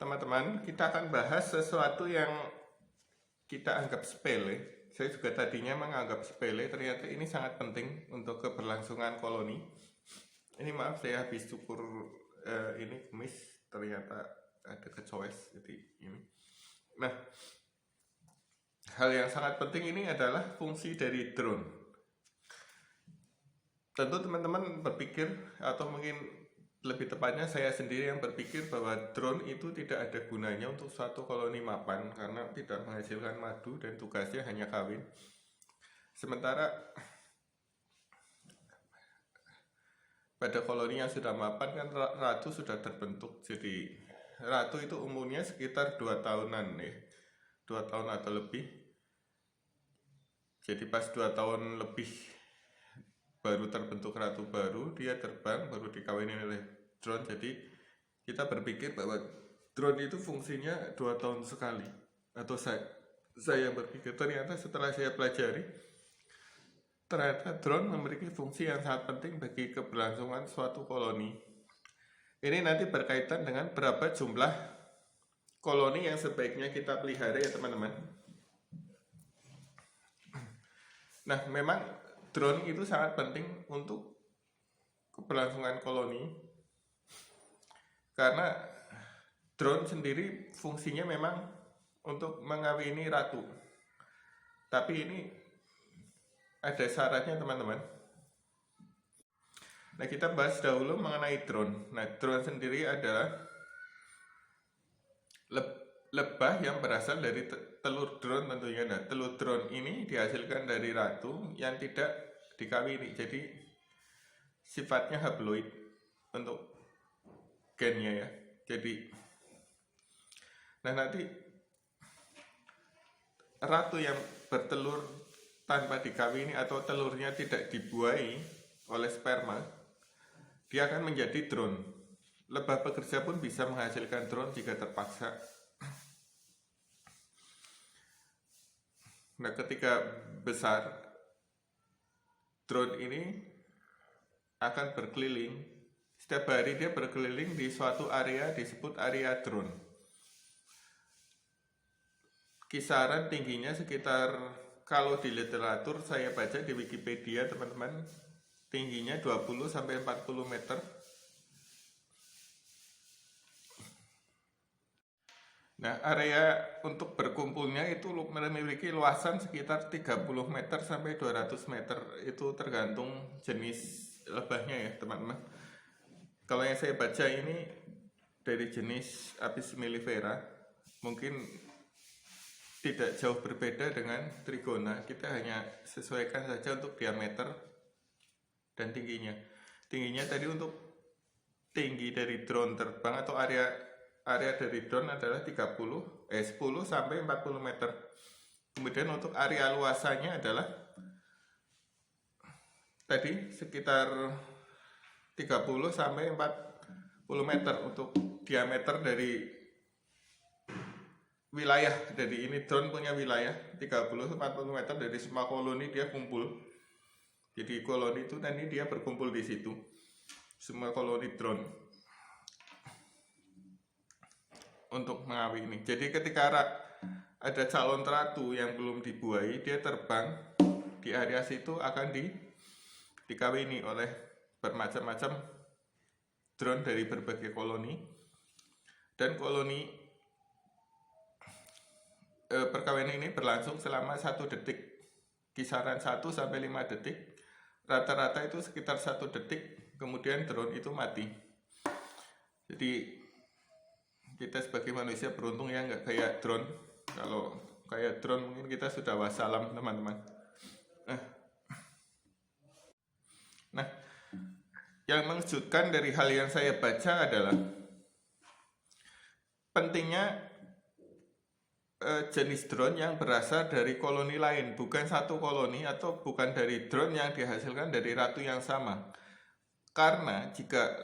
Teman-teman, kita akan bahas sesuatu yang kita anggap sepele. Saya juga tadinya menganggap sepele, ternyata ini sangat penting untuk keberlangsungan koloni. Ini maaf, saya habis cukur ini kumis, ternyata ada kecoes, jadi ini. Nah, hal yang sangat penting ini adalah fungsi dari drone. Tentu teman-teman berpikir, atau mungkin lebih tepatnya saya sendiri yang berpikir bahwa drone itu tidak ada gunanya untuk suatu koloni mapan karena tidak menghasilkan madu dan tugasnya hanya kawin. Sementara pada koloni yang sudah mapan kan ratu sudah terbentuk. Jadi ratu itu umurnya sekitar 2 tahunan nih, 2 tahun atau lebih. Jadi pas 2 tahun lebih baru terbentuk ratu baru, dia terbang, baru dikawinin oleh drone. Jadi kita berpikir bahwa drone itu fungsinya 2 tahun sekali, atau saya berpikir, ternyata setelah saya pelajari, ternyata drone memiliki fungsi yang sangat penting bagi keberlangsungan suatu koloni. Ini nanti berkaitan dengan berapa jumlah koloni yang sebaiknya kita pelihara ya teman-teman. Nah, memang drone itu sangat penting untuk keberlangsungan koloni karena drone sendiri fungsinya memang untuk mengawini ratu. Tapi ini ada syaratnya teman-teman. Nah, kita bahas dahulu mengenai drone. Nah, drone sendiri adalah lebah yang berasal dari telur drone tentunya. Nah, telur drone ini dihasilkan dari ratu yang tidak dikawini. Jadi sifatnya haploid untuk gennya ya. Jadi nanti ratu yang bertelur tanpa dikawini atau telurnya tidak dibuahi oleh sperma, dia akan menjadi drone. Lebah pekerja pun bisa menghasilkan drone jika terpaksa. Nah, ketika besar, drone ini akan berkeliling. Setiap hari dia berkeliling di suatu area disebut area drone. Kisaran tingginya sekitar, kalau di literatur saya baca di Wikipedia teman-teman, tingginya 20-40 meter. Nah, area untuk berkumpulnya itu memiliki luasan sekitar 30 meter sampai 200 meter. Itu tergantung jenis lebahnya ya teman-teman. Kalau yang saya baca ini dari jenis Apis mellifera, mungkin tidak jauh berbeda dengan trigona. Kita hanya sesuaikan saja untuk diameter dan tingginya. Tingginya tadi untuk tinggi dari drone terbang atau area dari drone adalah 10 sampai 40 meter. Kemudian untuk area luasannya adalah tadi sekitar 30 sampai 40 meter untuk diameter dari wilayah. Dari ini drone punya wilayah 30-40 meter dari semua koloni dia kumpul. Jadi koloni itu nanti dia berkumpul di situ. Semua koloni drone untuk mengawini. Jadi ketika ada calon ratu yang belum dibuahi, dia terbang di area situ akan dikawini oleh bermacam-macam drone dari berbagai koloni. Dan koloni perkawinan ini berlangsung selama 1 detik, kisaran 1 sampai 5 detik. Rata-rata itu sekitar 1 detik, kemudian drone itu mati. Jadi kita sebagai manusia beruntung ya, nggak kayak drone. Kalau kayak drone mungkin kita sudah wassalam teman-teman. Nah, yang mengejutkan dari hal yang saya baca adalah pentingnya jenis drone yang berasal dari koloni lain, bukan satu koloni atau bukan dari drone yang dihasilkan dari ratu yang sama. Karena jika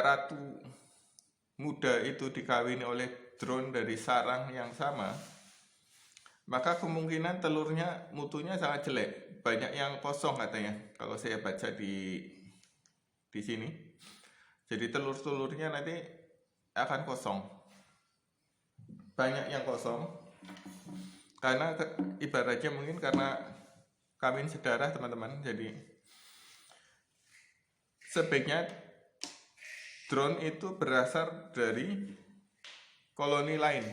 ratu muda itu dikawini oleh drone dari sarang yang sama, maka kemungkinan telurnya mutunya sangat jelek. Banyak yang kosong katanya kalau saya baca di sini. Jadi telur-telurnya nanti akan kosong. Banyak yang kosong karena ibaratnya mungkin karena kawin sedarah teman-teman. Jadi sebaiknya drone itu berasal dari koloni lain.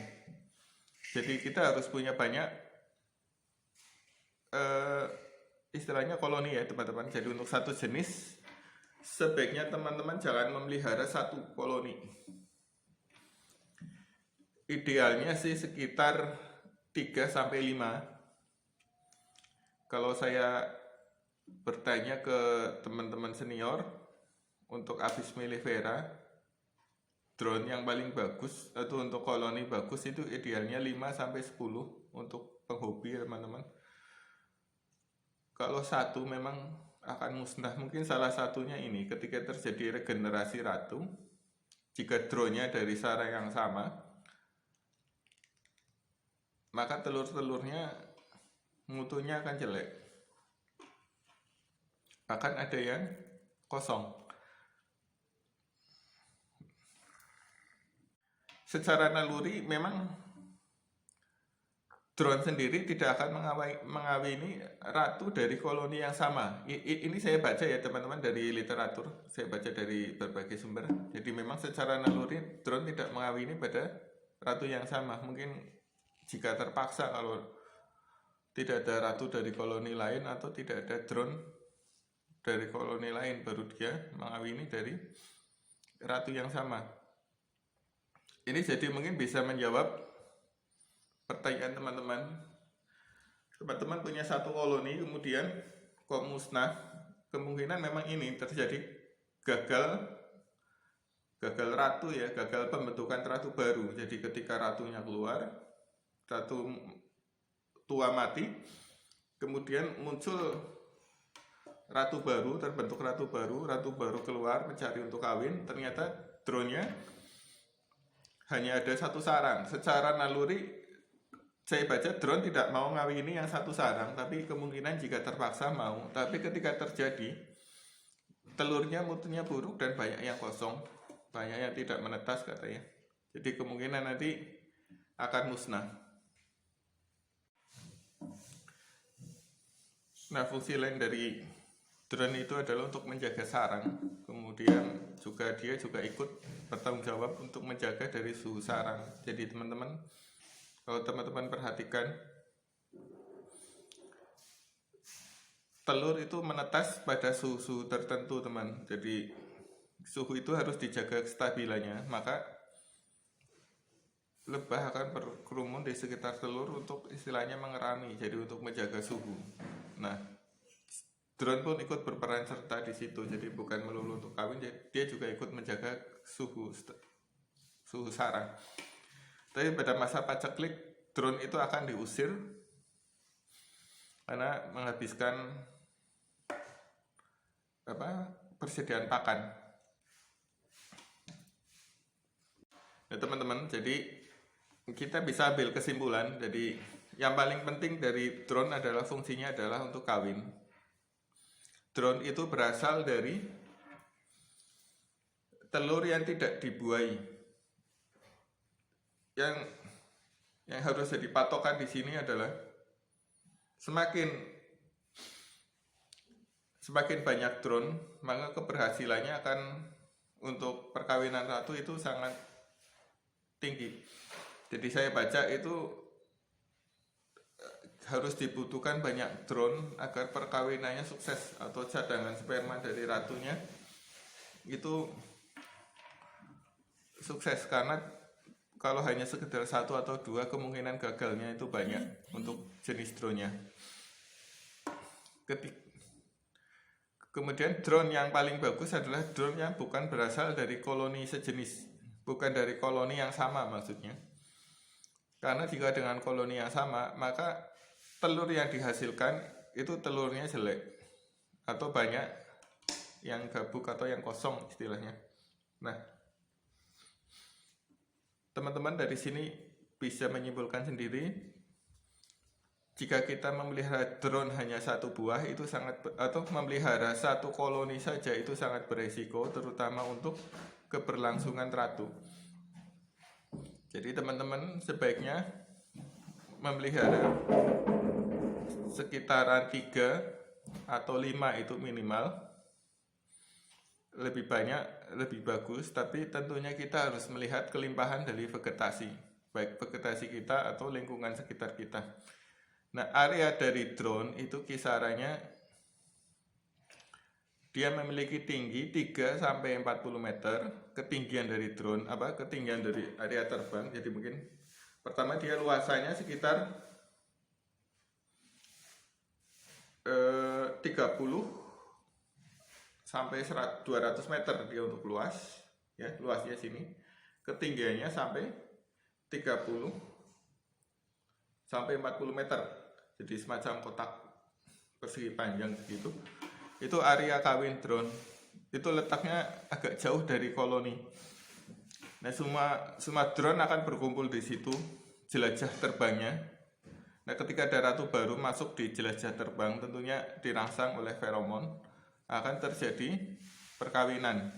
Jadi kita harus punya banyak istilahnya koloni ya teman-teman. Jadi untuk satu jenis sebaiknya teman-teman jangan memelihara satu koloni. Idealnya sih sekitar 3-5. Kalau saya bertanya ke teman-teman senior untuk Apis mellifera, drone yang paling bagus atau untuk koloni bagus itu idealnya 5-10 untuk penghobi teman-teman. Kalau satu memang akan musnah. Mungkin salah satunya ini ketika terjadi regenerasi ratu, jika drone-nya dari sarang yang sama, maka telur-telurnya mutunya akan jelek, akan ada yang kosong. Secara naluri memang drone sendiri tidak akan mengawini ratu dari koloni yang sama. Ini saya baca ya teman-teman dari literatur, saya baca dari berbagai sumber. Jadi memang secara naluri drone tidak mengawini pada ratu yang sama. Mungkin jika terpaksa kalau tidak ada ratu dari koloni lain atau tidak ada drone dari koloni lain, baru dia mengawini dari ratu yang sama. Ini jadi mungkin bisa menjawab pertanyaan teman-teman. Teman-teman punya satu koloni kemudian kok musnah, kemungkinan memang ini terjadi gagal ratu ya, gagal pembentukan ratu baru. Jadi ketika ratunya keluar, ratu tua mati, kemudian muncul ratu baru, terbentuk ratu baru keluar mencari untuk kawin, ternyata drone-nya hanya ada satu sarang. Secara naluri saya baca drone tidak mau ngawini yang satu sarang, tapi kemungkinan jika terpaksa mau. Tapi ketika terjadi, telurnya mutunya buruk dan banyak yang kosong, banyak yang tidak menetas katanya. Jadi kemungkinan nanti akan musnah. Nah, fungsi lain dari drone itu adalah untuk menjaga sarang. Kemudian juga dia juga ikut bertanggung jawab untuk menjaga dari suhu sarang. Jadi teman-teman, kalau teman-teman perhatikan, telur itu menetas pada suhu tertentu teman. Jadi suhu itu harus dijaga kestabilannya. Maka lebah akan berkerumun di sekitar telur untuk istilahnya mengerami, jadi untuk menjaga suhu. Nah, drone pun ikut berperan serta di situ. Jadi bukan melulu untuk kawin, dia juga ikut menjaga suhu sarang. Tapi pada masa paceklik, drone itu akan diusir karena menghabiskan persediaan pakan. Nah teman-teman, jadi kita bisa ambil kesimpulan. Jadi yang paling penting dari drone adalah fungsinya adalah untuk kawin. Drone itu berasal dari telur yang tidak dibuai. Yang harus jadi patokan di sini adalah semakin banyak drone, maka keberhasilannya akan untuk perkawinan ratu itu sangat tinggi. Jadi saya baca itu harus dibutuhkan banyak drone agar perkawinannya sukses, atau cadangan sperma dari ratunya itu sukses. Karena kalau hanya sekedar satu atau dua, kemungkinan gagalnya itu banyak untuk jenis drone-nya. Kemudian drone yang paling bagus adalah drone yang bukan berasal dari koloni sejenis, bukan dari koloni yang sama maksudnya. Karena jika dengan koloni yang sama, maka telur yang dihasilkan itu telurnya jelek atau banyak yang gabuk atau yang kosong istilahnya. Nah, teman-teman dari sini bisa menyimpulkan sendiri, jika kita memelihara drone hanya satu buah itu atau memelihara satu koloni saja itu sangat beresiko, terutama untuk keberlangsungan ratu. Jadi teman-teman sebaiknya memelihara sekitaran 3 atau 5 itu minimal. Lebih banyak lebih bagus, tapi tentunya kita harus melihat kelimpahan dari vegetasi, baik vegetasi kita atau lingkungan sekitar kita. Nah, area dari drone itu kisarannya dia memiliki tinggi 3-40 meter, ketinggian dari drone, ketinggian dari area terbang. Jadi mungkin pertama dia luasannya sekitar 30 sampai 200 meter dia untuk luas, ya, luasnya sini. Ketinggiannya sampai 30 sampai 40 meter. Jadi semacam kotak persegi panjang begitu. Itu area kawin drone. Itu letaknya agak jauh dari koloni. Nah, semua drone akan berkumpul di situ, jelajah terbangnya. Nah, ketika ada ratu baru masuk di jelajah terbang, tentunya dirangsang oleh feromon, akan terjadi perkawinan.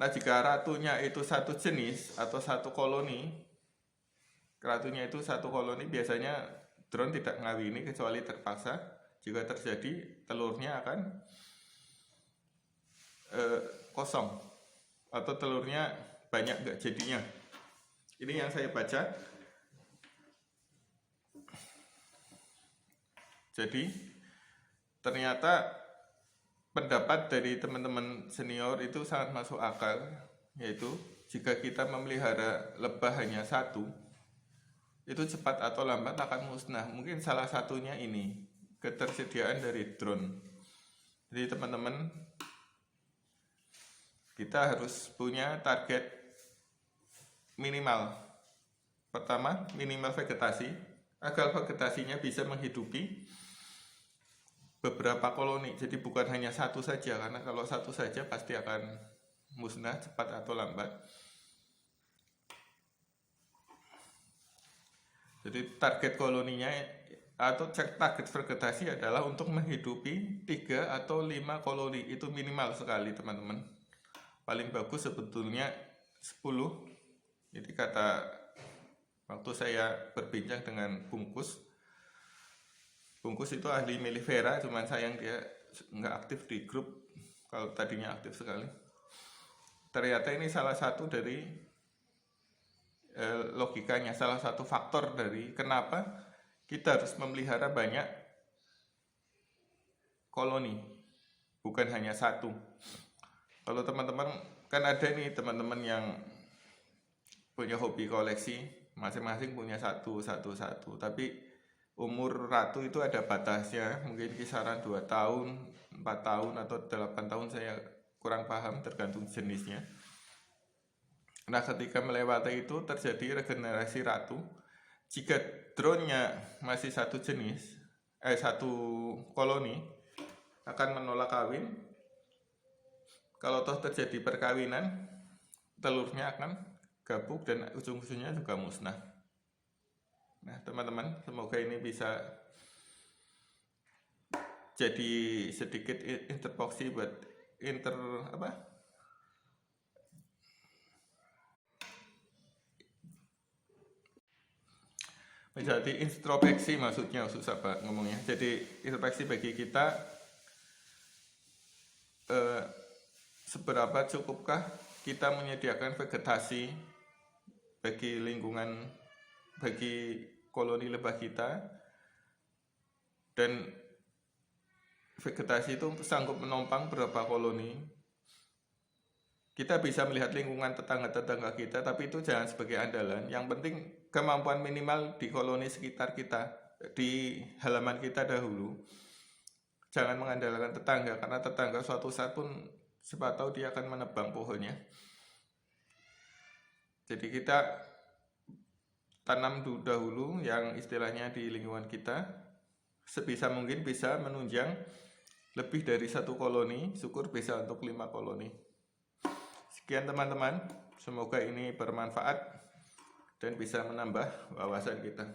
Nah, jika ratunya itu satu jenis atau satu koloni, ratunya itu satu koloni, biasanya drone tidak ngawini kecuali terpaksa. Jika terjadi, telurnya akan kosong atau telurnya banyak nggak jadinya. Ini yang saya baca. Jadi ternyata pendapat dari teman-teman senior itu sangat masuk akal, yaitu jika kita memelihara lebah hanya satu, itu cepat atau lambat akan musnah. Mungkin salah satunya ini, ketersediaan dari drone. Jadi teman-teman, kita harus punya target minimal. Pertama, minimal vegetasi, agar vegetasinya bisa menghidupi beberapa koloni. Jadi bukan hanya satu saja, karena kalau satu saja pasti akan musnah cepat atau lambat. Jadi target koloninya atau target vegetasi adalah untuk menghidupi 3 atau 5 koloni. Itu minimal sekali teman-teman. Paling bagus sebetulnya 10. Jadi waktu saya berbincang dengan Bungkus itu ahli melifera, cuman sayang dia nggak aktif di grup. Kalau tadinya aktif sekali. Ternyata ini salah satu dari logikanya, salah satu faktor dari kenapa kita harus memelihara banyak koloni, bukan hanya satu. Kalau teman-teman, kan ada nih teman-teman yang punya hobi koleksi, masing-masing punya satu, tapi umur ratu itu ada batasnya, mungkin kisaran 2 tahun, 4 tahun, atau 8 tahun, saya kurang paham, tergantung jenisnya. Nah, ketika melewati itu terjadi regenerasi ratu. Jika drone-nya masih satu jenis, satu koloni, akan menolak kawin. Kalau toh terjadi perkawinan, telurnya akan gabung dan ujung-ujungnya juga musnah. Nah, teman-teman, semoga ini bisa jadi sedikit intervoksi buat menjadi introspeksi, maksudnya susah banget ngomongnya. Jadi introspeksi bagi kita, seberapa cukupkah kita menyediakan vegetasi bagi lingkungan, bagi koloni lebah kita, dan vegetasi itu sanggup menopang berapa koloni. Kita bisa melihat lingkungan tetangga-tetangga kita, tapi itu jangan sebagai andalan. Yang penting kemampuan minimal di koloni sekitar kita, di halaman kita dahulu. Jangan mengandalkan tetangga, karena tetangga suatu saat pun siapa tahu dia akan menebang pohonnya. Jadi kita tanam dahulu yang istilahnya di lingkungan kita, sebisa mungkin bisa menunjang lebih dari 1 koloni, syukur bisa untuk 5 koloni. Sekian teman-teman, semoga ini bermanfaat dan bisa menambah wawasan kita.